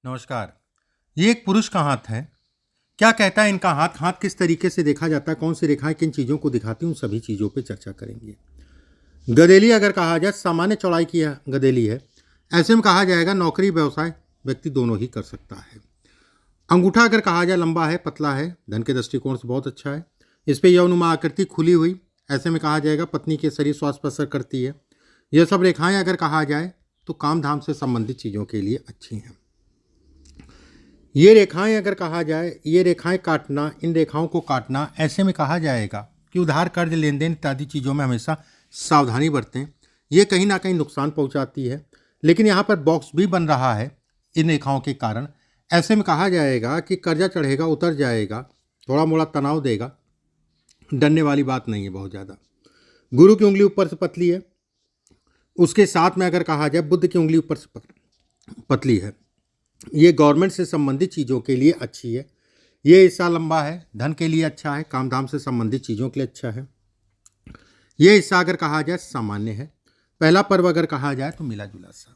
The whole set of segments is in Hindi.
नमस्कार। ये एक पुरुष का हाथ है। क्या कहता है इनका हाथ? हाथ किस तरीके से देखा जाता है, कौन सी रेखाएं किन चीज़ों को दिखाती हैं, उन सभी चीज़ों पे चर्चा करेंगे। गदेली अगर कहा जाए, सामान्य चौड़ाई की गदेली है। ऐसे में कहा जाएगा नौकरी व्यवसाय व्यक्ति दोनों ही कर सकता है। अंगूठा अगर कहा जाए, लंबा है, पतला है, धन के दृष्टिकोण से बहुत अच्छा है। इस पे यौनुमा आकृति खुली हुई, ऐसे में कहा जाएगा पत्नी के शरीर स्वास्थ्य पर असर करती है। यह सब रेखाएं अगर कहा जाए तो काम धाम से संबंधित चीज़ों के लिए अच्छी हैं। ये रेखाएं अगर कहा जाए, ये रेखाएं काटना, इन रेखाओं को काटना, ऐसे में कहा जाएगा कि उधार कर्ज लेन देन इत्यादि चीज़ों में हमेशा सावधानी बरतें। ये कहीं ना कहीं नुकसान पहुंचाती है। लेकिन यहाँ पर बॉक्स भी बन रहा है इन रेखाओं के कारण। ऐसे में कहा जाएगा कि कर्जा चढ़ेगा, उतर जाएगा, थोड़ा मोड़ा तनाव देगा, डरने वाली बात नहीं है बहुत ज़्यादा। गुरु की उंगली ऊपर से पतली है, उसके साथ में अगर कहा जाए बुद्ध की उंगली ऊपर से पतली है। ये गवर्नमेंट से संबंधित चीज़ों के लिए अच्छी है। ये हिस्सा लंबा है, धन के लिए अच्छा है, काम धाम से संबंधित चीज़ों के लिए अच्छा है। ये हिस्सा अगर कहा जाए सामान्य है। पहला पर्व अगर कहा जाए तो मिला जुला सा।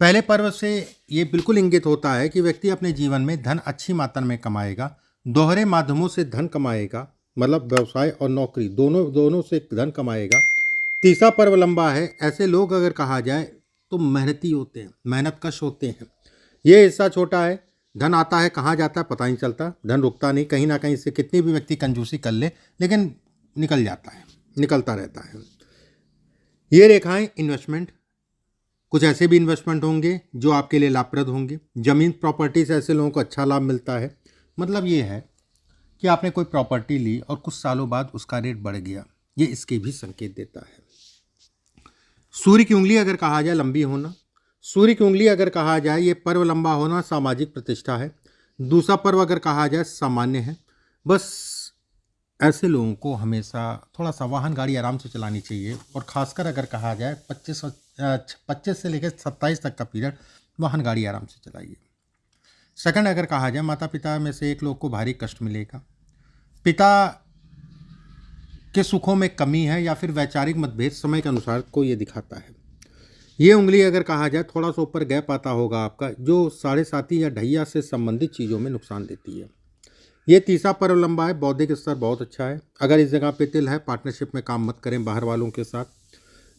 पहले पर्व से ये बिल्कुल इंगित होता है कि व्यक्ति अपने जीवन में धन अच्छी मात्रा में कमाएगा, दोहरे माध्यमों से धन कमाएगा, मतलब व्यवसाय और नौकरी दोनों से धन कमाएगा। तीसरा पर्व लंबा है। ऐसे लोग अगर कहा जाए तो मेहनती होते हैं, मेहनतकश होते हैं। ये हिस्सा छोटा है, धन आता है, कहाँ जाता है पता नहीं चलता, धन रुकता नहीं, कहीं ना कहीं से कितनी भी व्यक्ति कंजूसी कर ले लेकिन निकल जाता है, निकलता रहता है। ये रेखाएं इन्वेस्टमेंट, कुछ ऐसे भी इन्वेस्टमेंट होंगे जो आपके लिए लाभप्रद होंगे। जमीन प्रॉपर्टी से ऐसे लोगों को अच्छा लाभ मिलता है। मतलब ये है कि आपने कोई प्रॉपर्टी ली और कुछ सालों बाद उसका रेट बढ़ गया, ये इसके भी संकेत देता है। सूर्य की उंगली अगर कहा जाए लंबी होना, सूर्य की उंगली अगर कहा जाए ये पर्व लंबा होना सामाजिक प्रतिष्ठा है। दूसरा पर्व अगर कहा जाए सामान्य है। बस ऐसे लोगों को हमेशा थोड़ा सा वाहन गाड़ी आराम से चलानी चाहिए, और ख़ासकर अगर कहा जाए 25 से लेकर 27 तक का पीरियड वाहन गाड़ी आराम से चलाइए। सेकंड अगर कहा जाए माता पिता में से एक लोग को भारी कष्ट मिलेगा, पिता के सुखों में कमी है या फिर वैचारिक मतभेद समय के अनुसार को ये दिखाता है। ये उंगली अगर कहा जाए थोड़ा सा ऊपर गैप आता होगा आपका, जो 7.5 या ढैया से संबंधित चीज़ों में नुकसान देती है। ये तीसरा पर्व लंबा है, बौद्धिक स्तर बहुत अच्छा है। अगर इस जगह पे तिल है, पार्टनरशिप में काम मत करें बाहर वालों के साथ।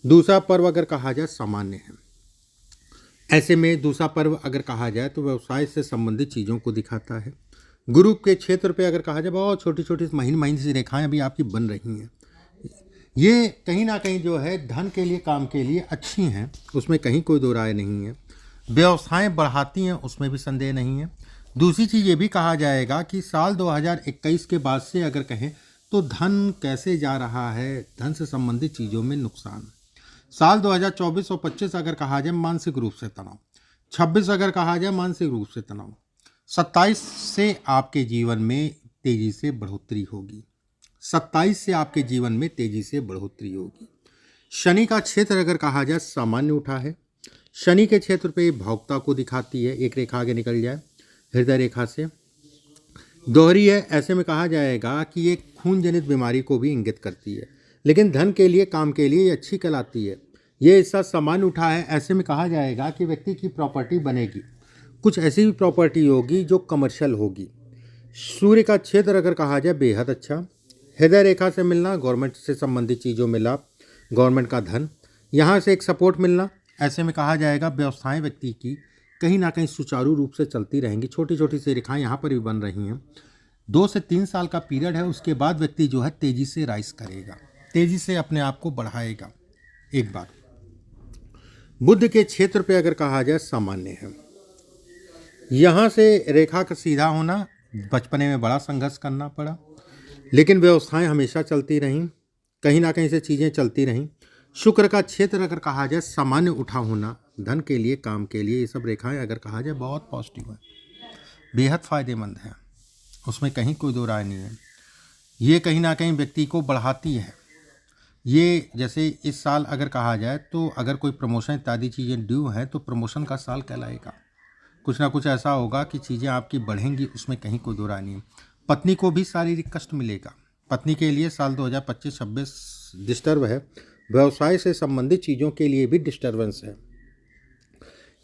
दूसरा पर्व अगर कहा जाए सामान्य है। ऐसे में दूसरा पर्व अगर कहा जाए तो व्यवसाय से संबंधित चीज़ों को दिखाता है। गुरु के क्षेत्र पे अगर कहा जाए बहुत छोटी छोटी महीन सी रेखाएं अभी आपकी बन रही हैं। ये कहीं ना कहीं जो है धन के लिए, काम के लिए अच्छी हैं, उसमें कहीं कोई दो राय नहीं है। व्यवसाय बढ़ाती हैं, उसमें भी संदेह नहीं है। दूसरी चीज़ ये भी कहा जाएगा कि साल 2021 के बाद से अगर कहें तो धन कैसे जा रहा है, धन से संबंधित चीज़ों में नुकसान। साल 2024 और 25 अगर कहा जाए मानसिक रूप से तनाव, 26 अगर कहा जाए मानसिक रूप से तनाव, 27 से आपके जीवन में तेज़ी से बढ़ोतरी होगी। 27 से आपके जीवन में तेज़ी से बढ़ोतरी होगी। शनि का क्षेत्र अगर कहा जाए सामान्य उठा है। शनि के क्षेत्र पे भावुकता को दिखाती है। एक रेखा आगे निकल जाए, हृदय रेखा से दोहरी है। ऐसे में कहा जाएगा कि ये खून जनित बीमारी को भी इंगित करती है, लेकिन धन के लिए, काम के लिए ये अच्छी कहलाती है। ये हिस्सा सामान्य उठा है। ऐसे में कहा जाएगा कि व्यक्ति की प्रॉपर्टी बनेगी, कुछ ऐसी भी प्रॉपर्टी होगी जो कमर्शियल होगी। सूर्य का क्षेत्र अगर कहा जाए बेहद अच्छा। हृदय रेखा से मिलना, गवर्नमेंट से संबंधित चीज़ों में लाभ, गवर्नमेंट का धन, यहाँ से एक सपोर्ट मिलना। ऐसे में कहा जाएगा व्यवसाय व्यक्ति की कहीं ना कहीं सुचारू रूप से चलती रहेंगी। छोटी छोटी सी रेखाएं यहाँ पर भी बन रही हैं। 2 से 3 साल का पीरियड है, उसके बाद व्यक्ति जो है तेज़ी से राइज करेगा, तेज़ी से अपने आप को बढ़ाएगा। एक बार बुद्ध के क्षेत्र पे अगर कहा जाए सामान्य है। यहाँ से रेखा का सीधा होना, बचपने में बड़ा संघर्ष करना पड़ा, लेकिन व्यवस्थाएं हमेशा चलती रहीं, कहीं ना कहीं से चीज़ें चलती रहीं। शुक्र का क्षेत्र अगर कहा जाए सामान्य उठा होना, धन के लिए, काम के लिए, ये सब रेखाएं अगर कहा जाए बहुत पॉजिटिव है, बेहद फ़ायदेमंद है, उसमें कहीं कोई दो राय नहीं है। ये कहीं ना कहीं व्यक्ति को बढ़ाती है। ये जैसे इस साल अगर कहा जाए तो अगर कोई प्रमोशन इत्यादि चीज़ें ड्यू हैं तो प्रमोशन का साल कहलाएगा। कुछ ना कुछ ऐसा होगा कि चीज़ें आपकी बढ़ेंगी, उसमें कहीं कोई दो राय नहीं है। पत्नी को भी शारीरिक कष्ट मिलेगा। पत्नी के लिए साल 2025-26 डिस्टर्ब है। व्यवसाय से संबंधित चीज़ों के लिए भी डिस्टर्बेंस है।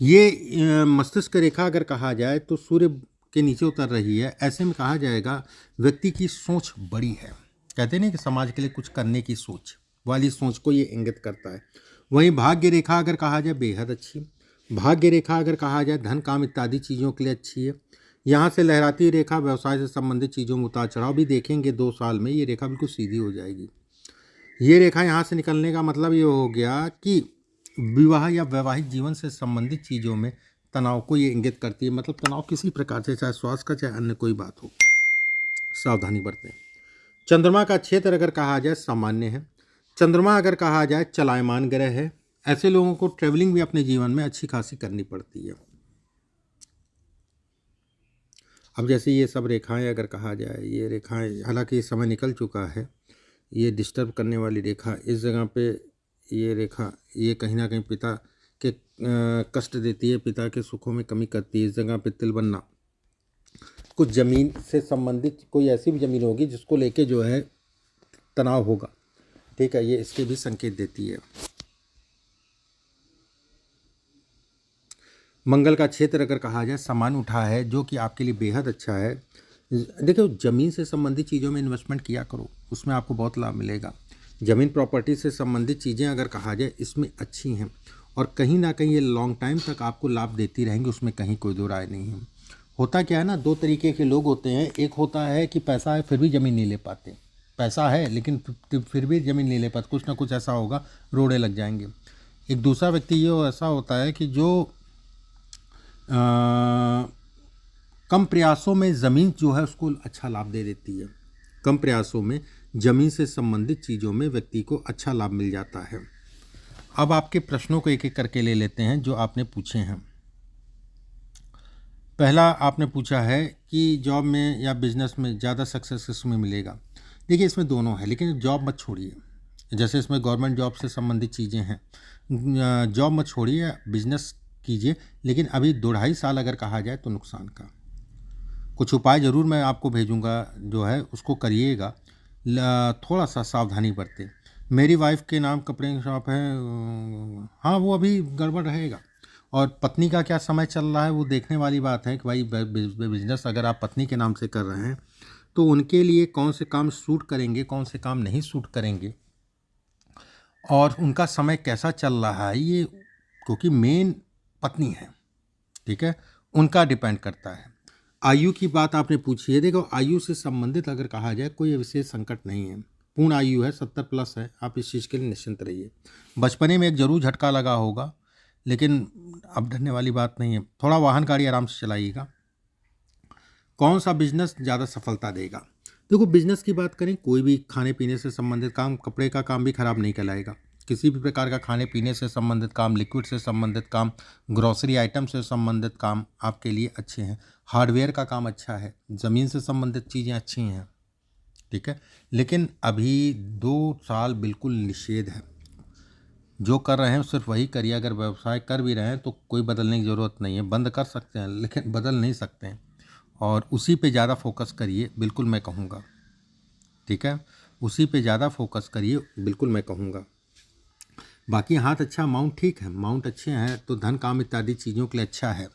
ये मस्तिष्क रेखा अगर कहा जाए तो सूर्य के नीचे उतर रही है। ऐसे में कहा जाएगा व्यक्ति की सोच बड़ी है। कहते नहीं कि समाज के लिए कुछ करने की सोच वाली सोच को ये इंगित करता है। वहीं भाग्य रेखा अगर कहा जाए बेहद अच्छी। भाग्य रेखा अगर कहा जाए धन काम इत्यादि चीज़ों के लिए अच्छी है। यहाँ से लहराती रेखा व्यवसाय से संबंधित चीज़ों में उतार चढ़ाव भी देखेंगे 2 साल में। ये रेखा बिल्कुल सीधी हो जाएगी। ये रेखा यहाँ से निकलने का मतलब ये हो गया कि विवाह या वैवाहिक जीवन से संबंधित चीज़ों में तनाव को ये इंगित करती है। मतलब तनाव किसी प्रकार से, चाहे स्वास्थ्य का चाहे अन्य कोई बात हो, सावधानी बरतें। चंद्रमा का क्षेत्र अगर कहा जाए सामान्य है। चंद्रमा अगर कहा जाए चलायमान ग्रह है। ऐसे लोगों को ट्रेवलिंग भी अपने जीवन में अच्छी खासी करनी पड़ती है। अब जैसे ये सब रेखाएं अगर कहा जाए, ये रेखाएं, हालांकि ये समय निकल चुका है, ये डिस्टर्ब करने वाली रेखा इस जगह पे, ये रेखा ये कहीं ना कहीं पिता के कष्ट देती है, पिता के सुखों में कमी करती है। इस जगह पे तिल बनना, कुछ ज़मीन से संबंधित कोई ऐसी भी ज़मीन होगी जिसको लेके जो है तनाव होगा। ठीक है, ये इसके भी संकेत देती है। मंगल का क्षेत्र अगर कहा जाए सामान उठा है, जो कि आपके लिए बेहद अच्छा है। देखो, ज़मीन से संबंधित चीज़ों में इन्वेस्टमेंट किया करो, उसमें आपको बहुत लाभ मिलेगा। ज़मीन प्रॉपर्टी से संबंधित चीज़ें अगर कहा जाए इसमें अच्छी हैं और कहीं ना कहीं ये लॉन्ग टाइम तक आपको लाभ देती रहेंगी, उसमें कहीं कोई दो राय नहीं है। होता क्या है ना, 2 तरीके के लोग होते हैं। एक होता है कि पैसा है फिर भी ज़मीन नहीं ले पाते, पैसा है लेकिन फिर भी ज़मीन नहीं ले पाते, कुछ ना कुछ ऐसा होगा, रोड़े लग जाएंगे। एक दूसरा व्यक्ति ये ऐसा होता है कि जो कम प्रयासों में ज़मीन जो है उसको अच्छा लाभ दे देती है। कम प्रयासों में ज़मीन से संबंधित चीज़ों में व्यक्ति को अच्छा लाभ मिल जाता है। अब आपके प्रश्नों को एक एक करके ले लेते हैं जो आपने पूछे हैं। पहला आपने पूछा है कि जॉब में या बिजनेस में ज़्यादा सक्सेस इसमें मिलेगा। देखिए, इसमें दोनों है, लेकिन जॉब मत छोड़िए। जैसे इसमें गवर्नमेंट जॉब से संबंधित चीज़ें हैं, जॉब मत छोड़िए, बिजनेस कीजिए। लेकिन अभी 2-2.5 साल अगर कहा जाए तो नुकसान का कुछ उपाय ज़रूर मैं आपको भेजूंगा, जो है उसको करिएगा। थोड़ा सा सावधानी बरतें। मेरी वाइफ के नाम कपड़े की शॉप है, हाँ वो अभी गड़बड़ रहेगा। और पत्नी का क्या समय चल रहा है वो देखने वाली बात है कि भाई बिजनेस अगर आप पत्नी के नाम से कर रहे हैं तो उनके लिए कौन से काम सूट करेंगे, कौन से काम नहीं सूट करेंगे, और उनका समय कैसा चल रहा है, ये क्योंकि मेन पत्नी है, ठीक है, उनका डिपेंड करता है। आयु की बात आपने पूछी है। देखो, आयु से संबंधित अगर कहा जाए कोई विशेष संकट नहीं है। पूर्ण आयु है, 70 प्लस है, आप इस चीज़ के लिए निश्चिंत रहिए। बचपने में एक जरूर झटका लगा होगा, लेकिन अब डरने वाली बात नहीं है। थोड़ा वाहन गाड़ी आराम से चलाइएगा। कौन सा बिजनेस ज़्यादा सफलता देगा? देखो, बिजनेस की बात करें, कोई भी खाने पीने से संबंधित काम, कपड़े का काम भी खराब नहीं कहलाएगा। किसी भी प्रकार का खाने पीने से संबंधित काम, लिक्विड से संबंधित काम, ग्रोसरी आइटम से संबंधित काम आपके लिए अच्छे हैं। हार्डवेयर का काम अच्छा है, ज़मीन से संबंधित चीज़ें अच्छी हैं, ठीक है। लेकिन अभी 2 साल बिल्कुल निषेध है। जो कर रहे हैं सिर्फ वही करिए। अगर व्यवसाय कर भी रहे हैं तो कोई बदलने की ज़रूरत नहीं है। बंद कर सकते हैं लेकिन बदल नहीं सकते हैं, और उसी पे ज़्यादा फोकस करिए, बिल्कुल मैं कहूँगा, ठीक है। उसी पे ज़्यादा फोकस करिए, बिल्कुल मैं कहूँगा। बाकी हाथ अच्छा, अमाउंट ठीक है, अमाउंट अच्छे हैं तो धन काम इत्यादि चीज़ों के लिए अच्छा है,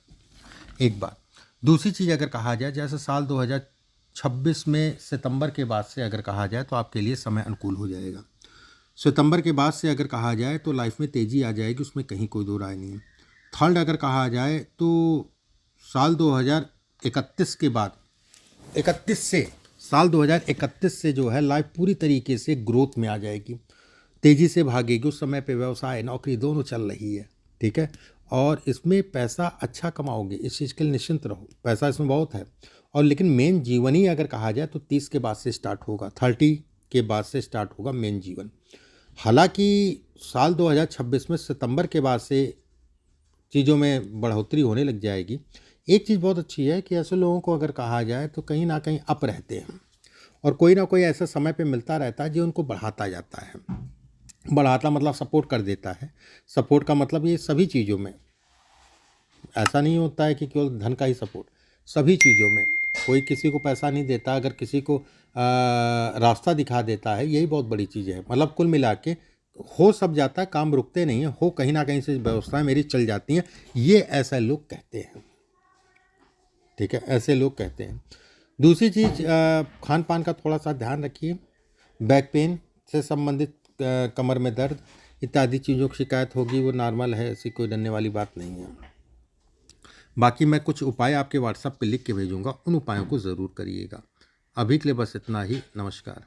एक बात। दूसरी चीज़ अगर कहा जाए, जैसे साल 2026 में सितंबर के बाद से अगर कहा जाए तो आपके लिए समय अनुकूल हो जाएगा। सितंबर के बाद से अगर कहा जाए तो लाइफ में तेज़ी आ जाएगी, उसमें कहीं कोई दो राय नहीं है। थर्ड अगर कहा जाए तो साल 2031 के बाद, 31 से, साल 2031 से जो है लाइफ पूरी तरीके से ग्रोथ में आ जाएगी, तेज़ी से भागेगी। उस समय पे व्यवसाय नौकरी दोनों चल रही है, ठीक है। और इसमें पैसा अच्छा कमाओगे, इस चीज़ के लिए निश्चिंत रहो। पैसा इसमें बहुत है। और लेकिन मेन जीवन ही अगर कहा जाए तो 30 के बाद से स्टार्ट होगा, 30 के बाद से स्टार्ट होगा मेन जीवन। हालांकि साल 2026 में सितंबर के बाद से चीज़ों में बढ़ोतरी होने लग जाएगी। एक चीज़ बहुत अच्छी है कि ऐसे लोगों को अगर कहा जाए तो कहीं ना कहीं अप रहते हैं, और कोई ना कोई ऐसा समय पे मिलता रहता है जो उनको बढ़ाता जाता है। बढ़ाता मतलब सपोर्ट कर देता है। सपोर्ट का मतलब ये सभी चीज़ों में, ऐसा नहीं होता है कि केवल धन का ही सपोर्ट, सभी चीज़ों में। कोई किसी को पैसा नहीं देता, अगर किसी को रास्ता दिखा देता है, यही बहुत बड़ी चीज़ है। मतलब कुल मिला के हो सब जाता है, काम रुकते नहीं हैं, हो कहीं ना कहीं से व्यवस्थाएं मेरी चल जाती हैं, ये ऐसा लोग कहते हैं। ठीक है, ऐसे लोग कहते हैं। दूसरी चीज़, खान पान का थोड़ा सा ध्यान रखिए। बैक पेन से संबंधित, कमर में दर्द इत्यादि चीज़ों की शिकायत होगी, वो नॉर्मल है, ऐसी कोई डरने वाली बात नहीं है। बाकी मैं कुछ उपाय आपके व्हाट्सएप पे लिख के भेजूंगा, उन उपायों को ज़रूर करिएगा। अभी के लिए बस इतना ही। नमस्कार।